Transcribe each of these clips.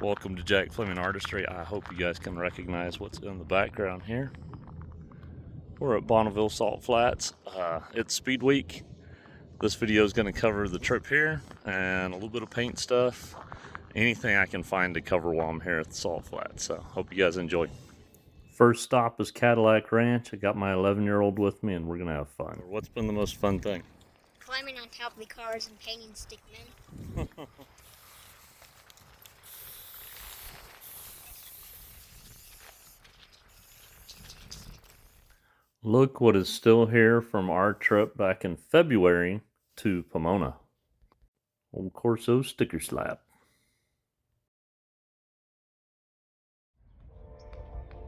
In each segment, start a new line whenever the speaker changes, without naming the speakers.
Welcome to Jack Fleming Artistry. I hope you guys can recognize what's in the background here. We're at Bonneville Salt Flats. It's Speed Week. This video is going to cover the trip here and a little bit of paint stuff. Anything I can find to cover while I'm here at the Salt Flats. So hope you guys enjoy. First stop is Cadillac Ranch. I got my 11-year-old with me and we're going to have fun. What's been the most fun thing?
Climbing on top of the cars and painting stickmen.
Look what is still here from our trip back in February to Pomona. Old Corso sticker slap.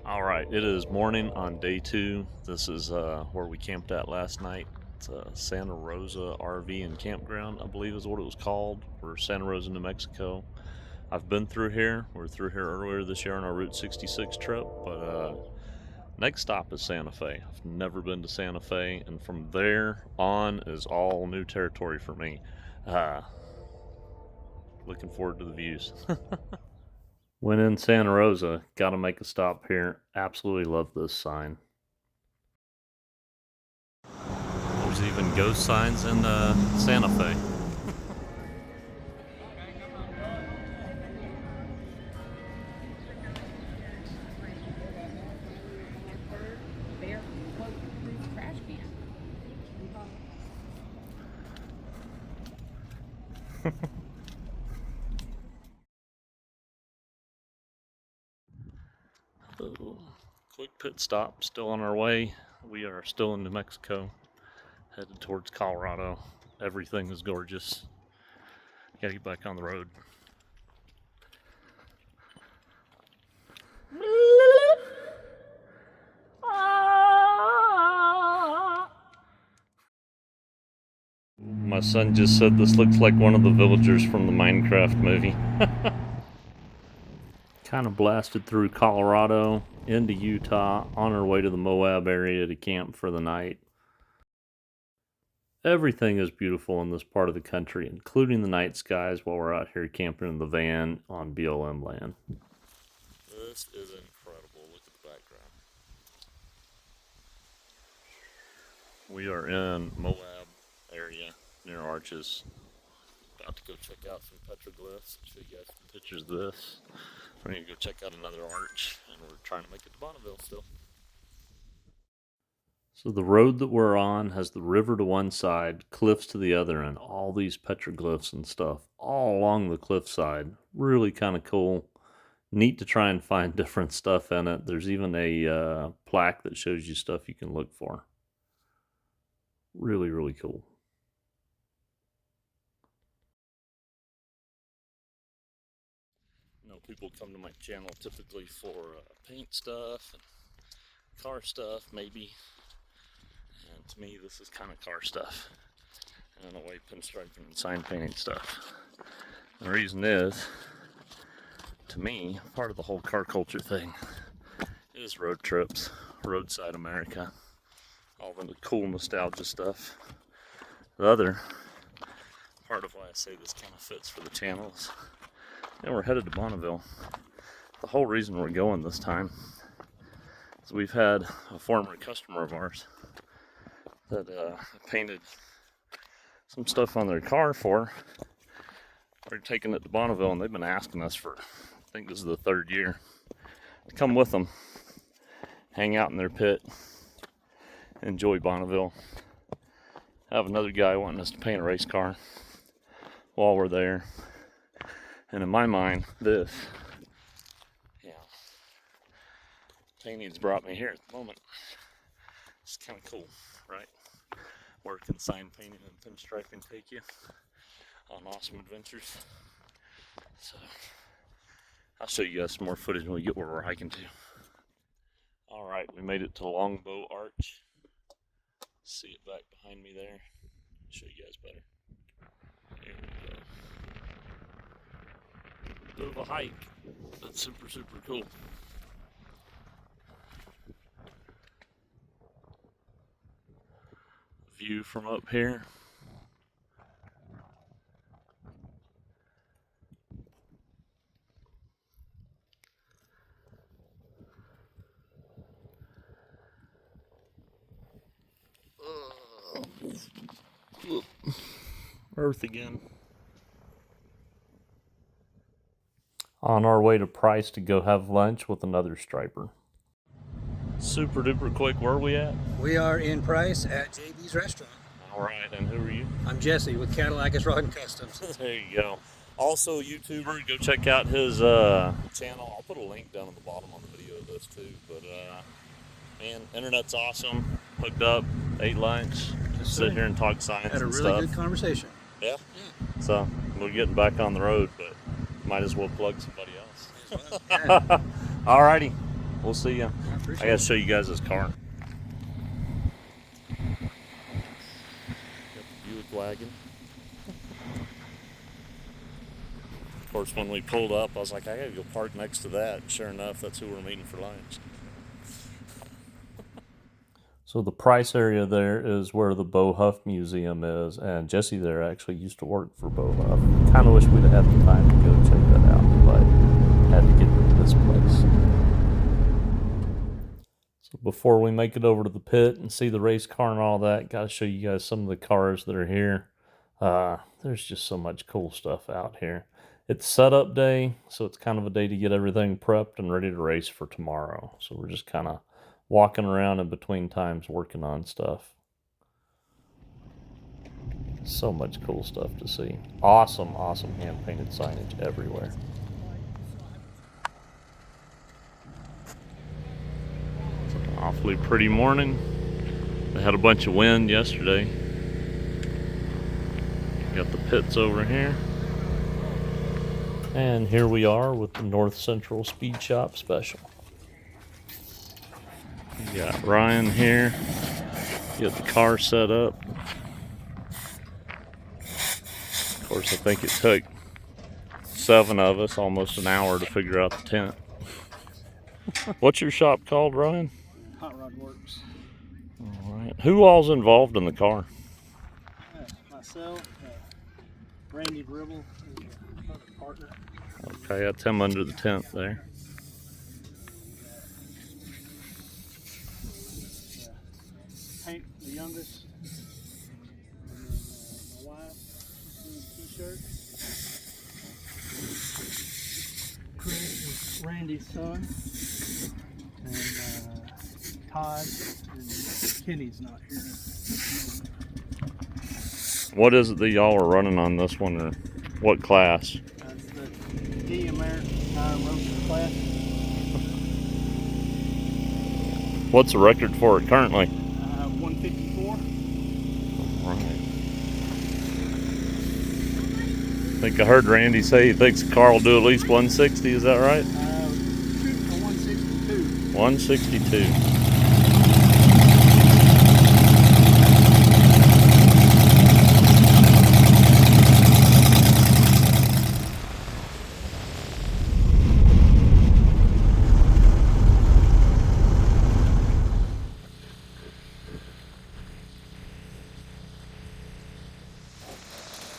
All right, it is morning on day 2. This is where we camped at last night. It's Santa Rosa RV and Campground, I believe is what it was called. We're Santa Rosa, New Mexico. I've been through here. We were through here earlier this year on our Route 66 trip, but next stop is Santa Fe. I've never been to Santa Fe, and from there on is all new territory for me. Looking forward to the views. When in Santa Rosa, gotta make a stop here. Absolutely love this sign. There's even ghost signs in Santa Fe. Quick pit stop, still on our way. We are still in New Mexico, headed towards Colorado. Everything is gorgeous. Gotta get back on the road. My son just said this looks like one of the villagers from the Minecraft movie. Kind of blasted through Colorado into Utah on our way to the Moab area to camp for the night. Everything is beautiful in this part of the country, including the night skies while we're out here camping in the van on BLM land. This is incredible. Look at the background. We are in Moab area near Arches. About to go check out some petroglyphs. Show you guys some pictures of this. We're going to go check out another arch, and we're trying to make it to Bonneville still. So the road that we're on has the river to one side, cliffs to the other, and all these petroglyphs and stuff all along the cliffside. Really kind of cool. Neat to try and find different stuff in it. There's even a plaque that shows you stuff you can look for. Really, really cool. You know, people come to my channel typically for paint stuff and car stuff, maybe. And to me, this is kind of car stuff. And in a way, pinstriping and sign painting stuff. The reason is, to me, part of the whole car culture thing is road trips, roadside America, all the cool nostalgia stuff. The other part of why I say this kind of fits for the channel is, you know, we're headed to Bonneville. The whole reason we're going this time is we've had a former customer of ours that painted some stuff on their car for. We're taking it to Bonneville, and they've been asking us for, I think this is the 3rd year, to come with them, hang out in their pit, enjoy Bonneville. I have another guy wanting us to paint a race car while we're there. And in my mind, this, painting's brought me here at the moment. It's kind of cool, right? Where can sign painting and pinstriping take you on awesome adventures? So, I'll show you guys some more footage when we get where we're hiking to. Alright, we made it to Longbow Arch. See it back behind me there. I'll show you guys better. There we go. Bit of a hike, but super, super cool. View from up here. Earth again. On our way to Price to go have lunch with another striper. Super duper quick, where are we at?
We are in Price at JB's restaurant.
All right, and who are you?
I'm Jesse with Cadillac Rod and Customs.
There you go. Also a YouTuber, go check out his channel. I'll put a link down at the bottom on the video of this too. But man, internet's awesome. Hooked up, ate lunch, just sit here and talk science
Had a
and
really
stuff.
good conversation.
Yeah. So we're getting back on the road, but might as well plug somebody else.
Yeah.
Alrighty, we'll see you. I
appreciate
gotta show you guys this car. Got the Buick wagon. Of course, when we pulled up, I was like, I gotta go park next to that. And sure enough, that's who we're meeting for lunch. So the Price area there is where the Bo Huff Museum is, and Jesse there actually used to work for Bo Huff. Kind of wish we'd have had the time to go check that out, but had to get to this place. So before we make it over to the pit and see the race car and all that, got to show you guys some of the cars that are here. There's just so much cool stuff out here. It's setup day, so it's kind of a day to get everything prepped and ready to race for tomorrow. So we're just kind of walking around in between times working on stuff. So much cool stuff to see. Awesome hand-painted signage everywhere. It's an awfully pretty morning. They had a bunch of wind yesterday. Got the pits over here. And here we are with the North Central Speed Shop Special. You got Ryan here. You got the car set up. Of course, I think it took 7 of us almost an hour to figure out the tent. What's your shop called, Ryan?
Hot Rod Works.
All right. Who all's involved in the car?
Myself, Randy Dribble, another partner.
Okay, that's him under the tent there.
Hank, the youngest, and then my wife, T-shirt. Chris is Randy's son, and Todd, and Kenny's not here.
What is it that y'all are running on this one, or what class?
That's the D American Roadster class.
What's the record for it currently?
154.
Right. I think I heard Randy say he thinks the car will do at least 160, is that right?
Shooting for 162.
162.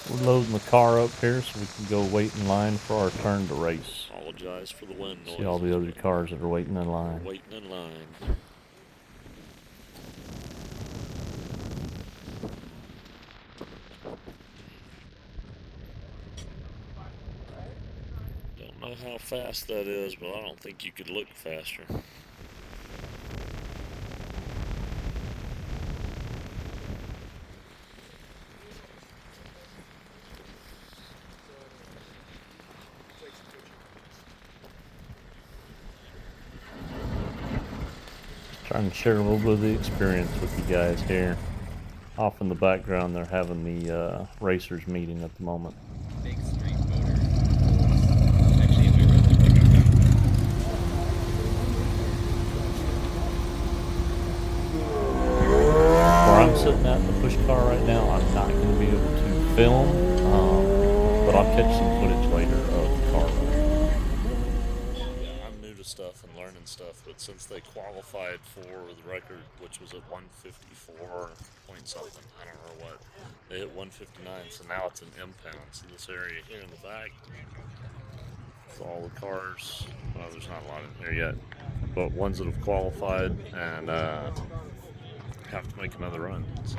We're loading the car up here so we can go wait in line for our turn to race. Apologize for the wind noise. See all the other cars that are waiting in line. Waiting in line. Don't know how fast that is, but I don't think you could look faster. Trying to share a little bit of the experience with you guys here. Off in the background, they're having the racers meeting at the moment.
Big street motor. Actually, we rode the pickup.
Where I'm sitting at in the push car right now, I'm not going to be able to film, but I'll catch some footage later of the car running. Yeah, I'm new to stuff and learning stuff, but since they qualified for the record, which was at 154 point something, I don't know what, they hit 159, so now it's an impound. So this area here in the back, it's all the cars, well, there's not a lot in here yet, but ones that have qualified and have to make another run. So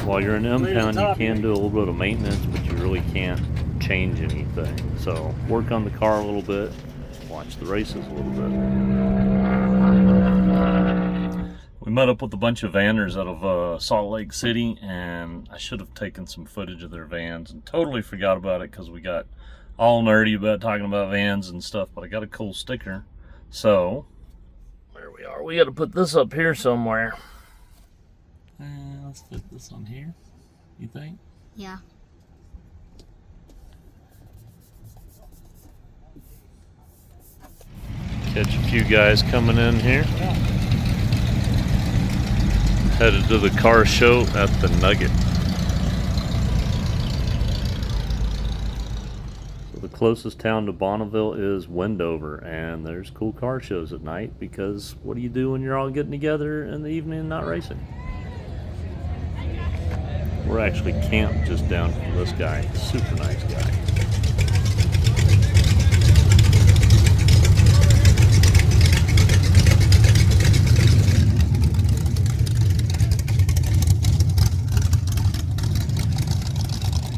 While you're in impound, you can do a little bit of maintenance, but you really can't change anything. So work on the car a little bit, watch the races a little bit. We met up with a bunch of vanners out of Salt Lake City, and I should have taken some footage of their vans and totally forgot about it because we got all nerdy about talking about vans and stuff, but I got a cool sticker. So there we are. We got to put this up here somewhere. Let's fit this on here, you think?
Yeah.
Catch a few guys coming in here. Headed to the car show at the Nugget. So the closest town to Bonneville is Wendover, and there's cool car shows at night because what do you do when you're all getting together in the evening and not racing? We're actually camped just down from this guy. Super nice guy.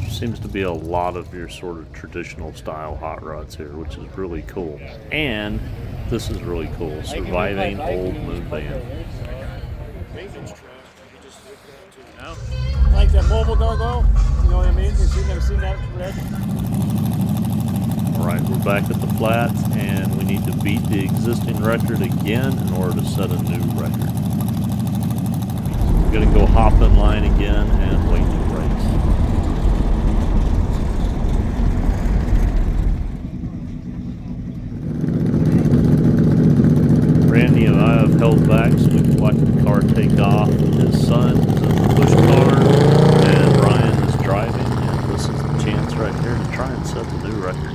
Seems to be a lot of your sort of traditional style hot rods here, which is really cool. And this is really cool, surviving old moon van.
Like that mobile doggo, you know what I mean? You've never seen that red?
Alright, we're back at the flats, and we need to beat the existing record again in order to set a new record. We're gonna go hop in line again and wait to race. Randy and I have held back so we can watch the car take off. His son is in the push car, and Ryan is driving, and this is the chance right here to try and set the new record.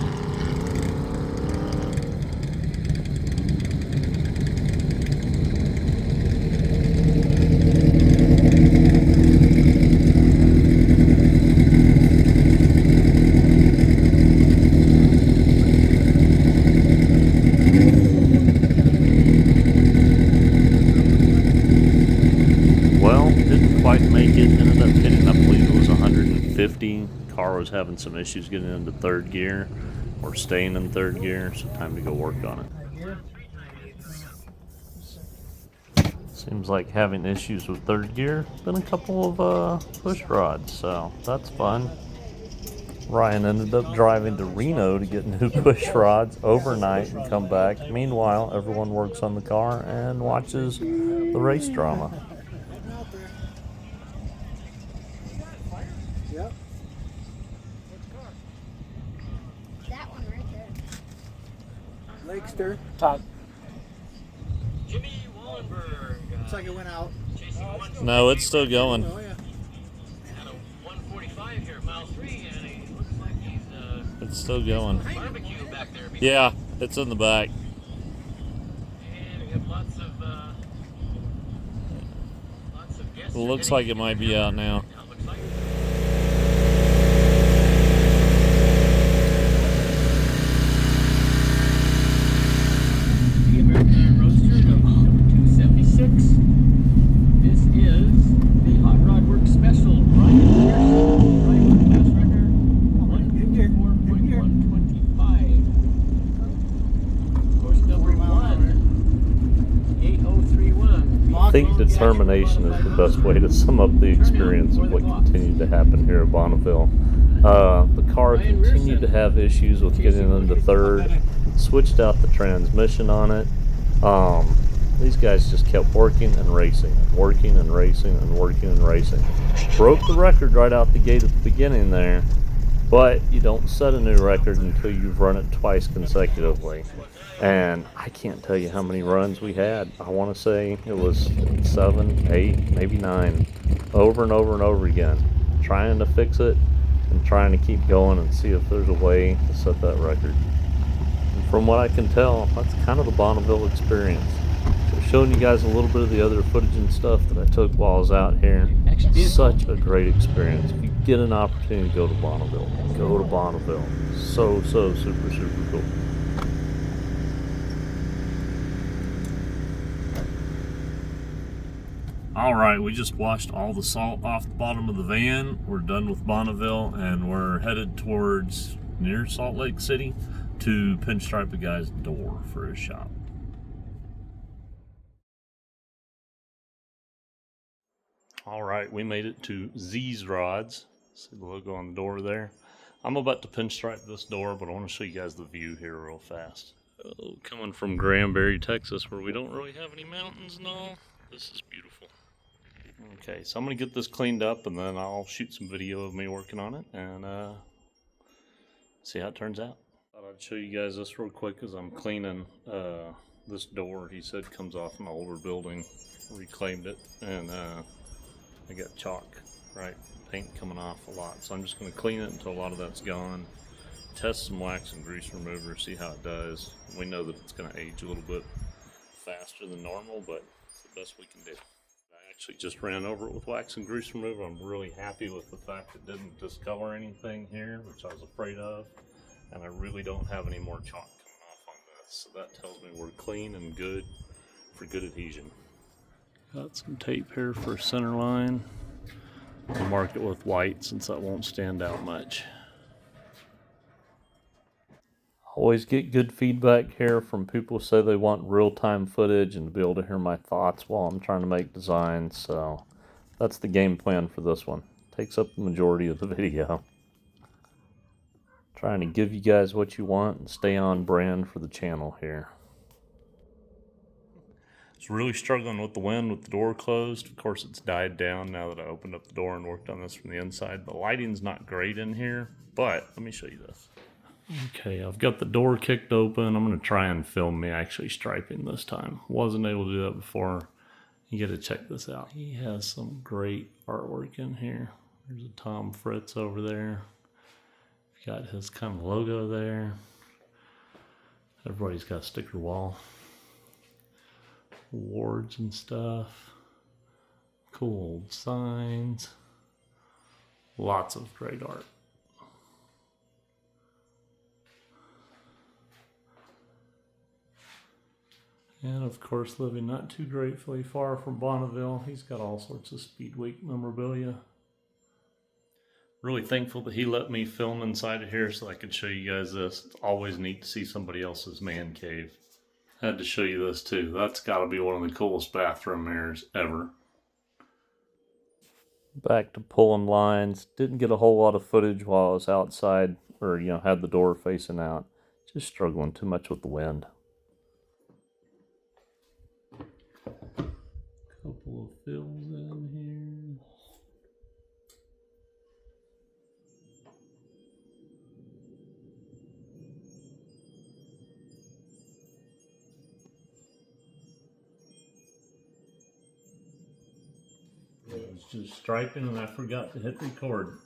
Make it, ended up hitting, I believe it was 150. Car was having some issues getting into third gear or staying in third gear, so time to go work on it. Seems like having issues with third gear. Been a couple of push rods, so that's fun. Ryan ended up driving to Reno to get new push rods overnight and come back. Meanwhile, everyone works on the car and watches the race drama.
Yep.
That one right there.
Lakester. Top.
Jimmy Wallenberg.
Looks like it went out.
No, it's still going.
Oh, yeah.
At a 145 here, mile 3, and it looks like he's
It's still going.
barbecue back there.
Yeah, it's in the back.
And we have lots of guests.
It looks like it might be out now.
Now it looks like the American Roadster number 276. This is the Hot Rod Works Special. Ryan Pearson, Ryan Fast Record, 154.125. Course number 18031.
I think determination is the best way to sum up the experience of what continued to happen here at Bonneville. The car continued to have issues with getting into third, switched out the transmission on it. These guys just kept working and racing, and working and racing, and working and racing. Broke the record right out the gate at the beginning there, but you don't set a new record until you've run it twice consecutively. And I can't tell you how many runs we had. I want to say it was 7, 8, maybe 9, over and over and over again, trying to fix it and trying to keep going and see if there's a way to set that record. And from what I can tell, that's kind of the Bonneville experience. So showing you guys a little bit of the other footage and stuff that I took while I was out here. Such a great experience. If you get an opportunity to go to Bonneville, go to Bonneville. So super cool. Alright, we just washed all the salt off the bottom of the van. We're done with Bonneville and we're headed towards near Salt Lake City to pinstripe a guy's door for his shop. Alright, we made it to Z's Rods. See the logo on the door there. I'm about to pinstripe this door, but I want to show you guys the view here real fast. Oh, coming from Granbury, Texas, where we don't really have any mountains and all, this is beautiful. Okay, so I'm going to get this cleaned up and then I'll shoot some video of me working on it and see how it turns out. Thought I'd show you guys this real quick as I'm cleaning this door. He said comes off an older building, reclaimed it, and I got chalk, right, paint coming off a lot. So I'm just going to clean it until a lot of that's gone. Test some wax and grease remover, see how it does. We know that it's going to age a little bit faster than normal, but it's the best we can do. I actually just ran over it with wax and grease remover. I'm really happy with the fact it didn't discolor anything here, which I was afraid of. And I really don't have any more chalk coming off on this. So that tells me we're clean and good for good adhesion. Got some tape here for center line. I'll mark it with white since that won't stand out much. Always get good feedback here from people who say they want real-time footage and to be able to hear my thoughts while I'm trying to make designs. So that's the game plan for this one. Takes up the majority of the video. Trying to give you guys what you want and stay on brand for the channel here. It's really struggling with the wind with the door closed. Of course, it's died down now that I opened up the door and worked on this from the inside. The lighting's not great in here, but let me show you this. Okay, I've got the door kicked open. I'm going to try and film me actually striping this time. Wasn't able to do that before. You got to check this out. He has some great artwork in here. There's a Tom Fritz over there. Got his kind of logo there. Everybody's got a sticker wall. Awards and stuff. Cool old signs. Lots of great art. And of course, living not too gratefully far from Bonneville, he's got all sorts of Speedweek memorabilia. Really thankful that he let me film inside of here so I could show you guys this. It's always neat to see somebody else's man cave. Had to show you this too. That's got to be one of the coolest bathroom mirrors ever. Back to pulling lines. Didn't get a whole lot of footage while I was outside, or had the door facing out. Just struggling too much with the wind. Couple of fills in here. I was just striping and I forgot to hit record.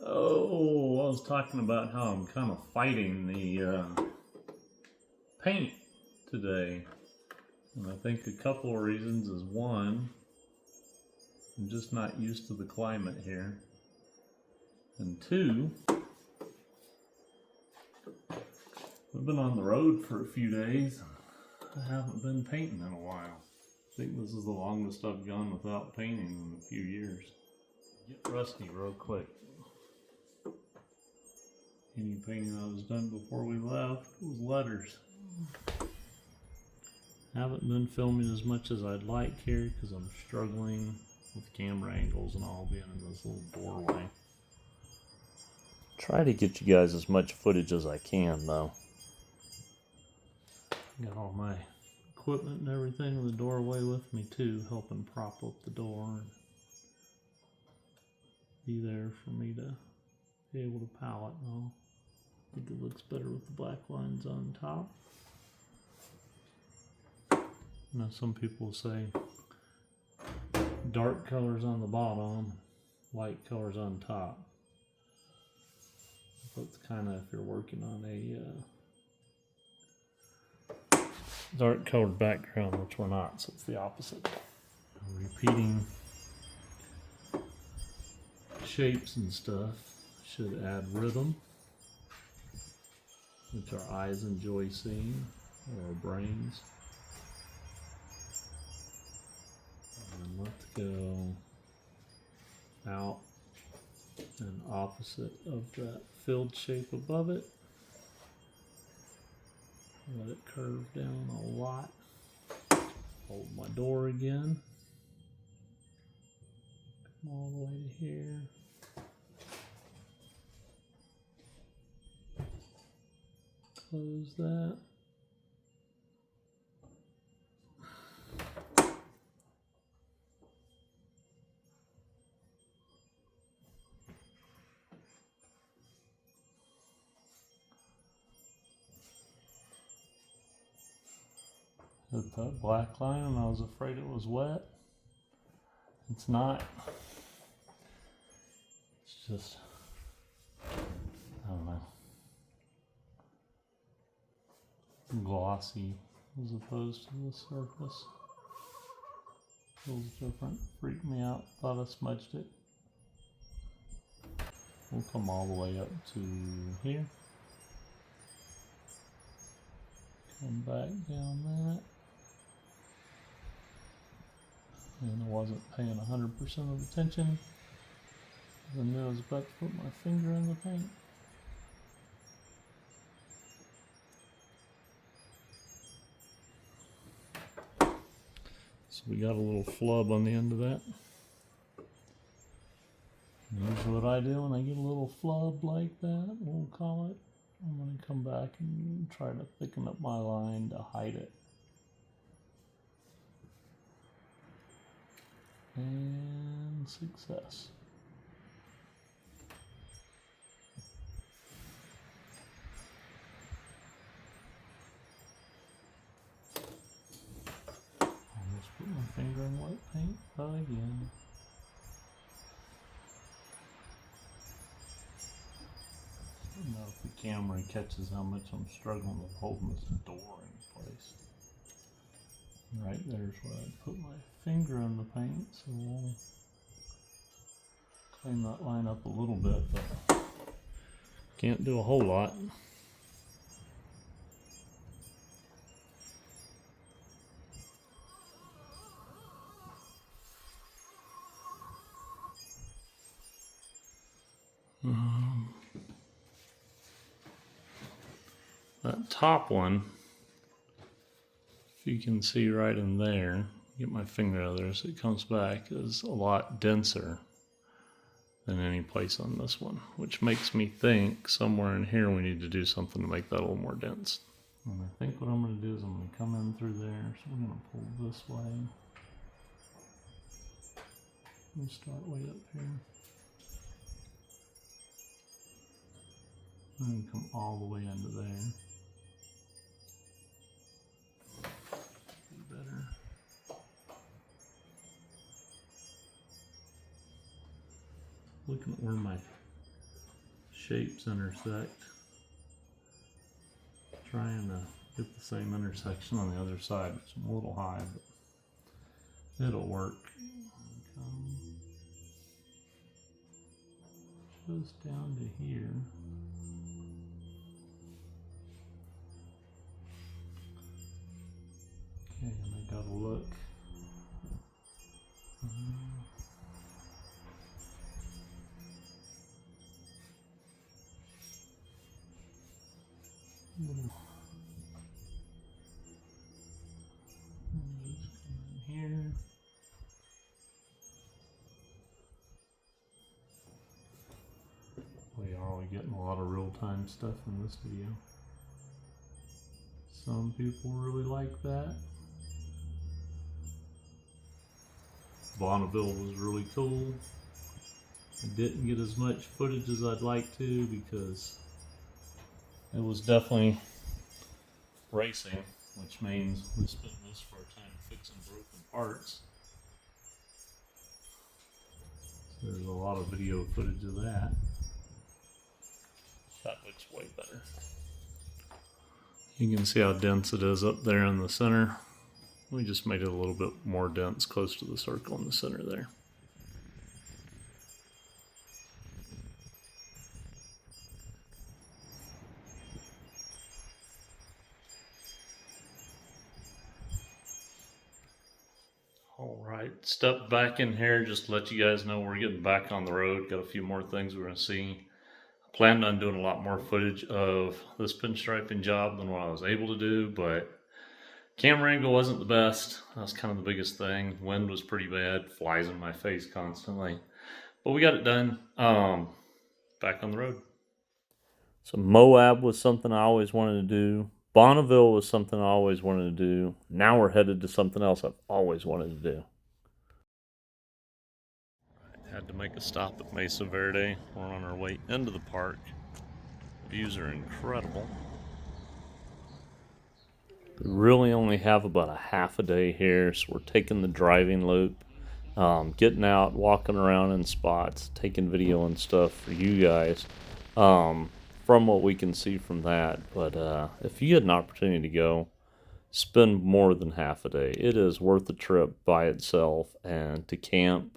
Oh, I was talking about how I'm kind of fighting the paint today. And I think a couple of reasons is one, I'm just not used to the climate here. And two, I've been on the road for a few days. I haven't been painting in a while. I think this is the longest I've gone without painting in a few years. Get rusty real quick. Any painting I was done before we left was letters. Haven't been filming as much as I'd like here because I'm struggling with camera angles and all being in this little doorway. Try to get you guys as much footage as I can though. Got all my equipment and everything in the doorway with me too, helping prop up the door and be there for me to be able to palette and all. I think it looks better with the black lines on top. Now some people say dark colors on the bottom, light colors on top. That's kind of if you're working on a dark colored background, which we're not, so it's the opposite. Repeating shapes and stuff should add rhythm, which our eyes enjoy seeing, or our brains. And go out and opposite of that filled shape above it. Let it curve down a lot. Hold my door again. Come all the way to here. Close that. Hit that black line and I was afraid it was wet. It's not. It's just, I don't know, glossy as opposed to the surface. Feels different. Freaked me out. Thought I smudged it. We'll come all the way up to here. Come back down that. And I wasn't paying 100% of attention. I knew I was about to put my finger in the paint. So we got a little flub on the end of that. Here's what I do when I get a little flub like that, we'll call it. I'm going to come back and try to thicken up my line to hide it. And success. Almost put my finger in white paint again. I don't know if the camera catches how much I'm struggling with holding this door in place. Right there's where I put my finger in the paint, so we'll clean that line up a little bit, but can't do a whole lot. That top one, if you can see right in there, get my finger out of there so it comes back, is a lot denser than any place on this one, which makes me think somewhere in here we need to do something to make that a little more dense. And I think what I'm going to do is I'm going to come in through there, so I'm going to pull this way and start way up here. And come all the way into there. Be better. Looking at where my shapes intersect. Trying to get the same intersection on the other side, which is a little high, but it'll work. Come just down to here. Okay, and I gotta look. Little. Just come in here. We are getting a lot of real-time stuff in this video. Some people really like that. Bonneville was really cool. I didn't get as much footage as I'd like to because it was definitely racing, which means we spent most of our time fixing broken parts. So there's a lot of video footage of that. That looks way better. You can see how dense it is up there in the center. We just made it a little bit more dense close to the circle in the center there. All Alright, step back in here just to let you guys know we're getting back on the road. Got a few more things we're going to see. Planned on doing a lot more footage of this pinstriping job than what I was able to do, but camera angle wasn't the best. That was kind of the biggest thing. Wind was pretty bad, flies in my face constantly. But we got it done. Back on the road. So Moab was something I always wanted to do. Bonneville was something I always wanted to do. Now we're headed to something else I've always wanted to do. Had to make a stop at Mesa Verde. We're on our way into the park. Views are incredible. We really only have about a half a day here, so we're taking the driving loop, getting out, walking around in spots, taking video and stuff for you guys, from what we can see from that. But if you had an opportunity to go, spend more than half a day. It is worth the trip by itself, and to camp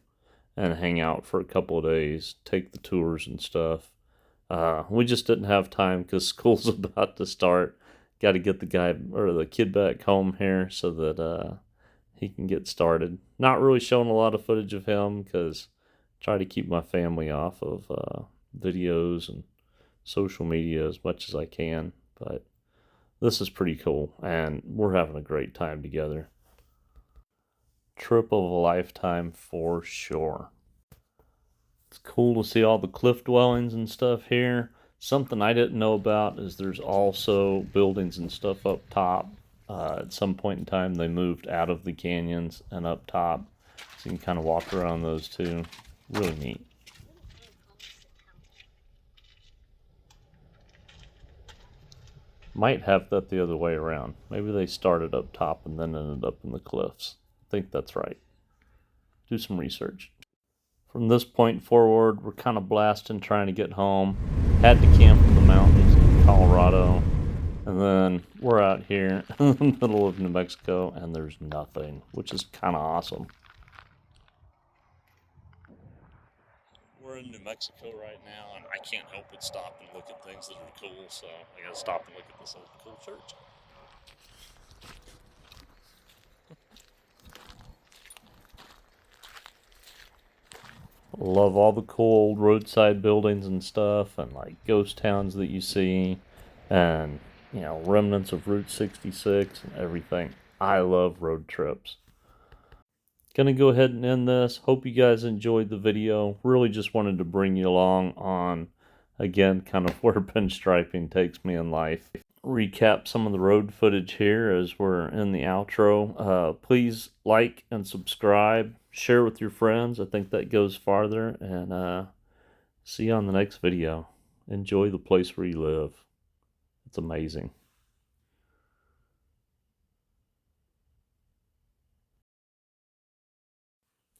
and hang out for a couple of days, take the tours and stuff. We just didn't have time because school's about to start. Got to get the guy or the kid back home here so that he can get started. Not really showing a lot of footage of him because I try to keep my family off of videos and social media as much as I can. But this is pretty cool, and we're having a great time together. Trip of a lifetime for sure. It's cool to see all the cliff dwellings and stuff here. Something I didn't know about is there's also buildings and stuff up top. At some point in time they moved out of the canyons and up top, so you can kind of walk around those too. Really neat. Might have that the other way around. Maybe they started up top and then ended up in the cliffs. I think that's right. Do some research. From this point forward, we're kind of blasting trying to get home. Had to camp in the mountains in Colorado. And then we're out here in the middle of New Mexico and there's nothing, which is kind of awesome. We're in New Mexico right now, and I can't help but stop and look at things that are cool, so I gotta stop and look at this old cool church. Love all the cool old roadside buildings and stuff, and like ghost towns that you see, and you know, remnants of Route 66 and everything. I love road trips. Gonna go ahead and end this. Hope you guys enjoyed the video. Really just wanted to bring you along on, again, kind of where pinstriping takes me in life. Recap some of the road footage here as we're in the outro. Please like and subscribe. Share with your friends. I think that goes farther. And see you on the next video. Enjoy the place where you live. It's amazing.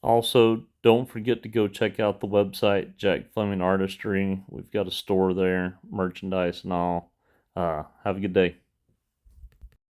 Also, don't forget to go check out the website, Jack Fleming Artistry. We've got a store there, merchandise and all. Have a good day.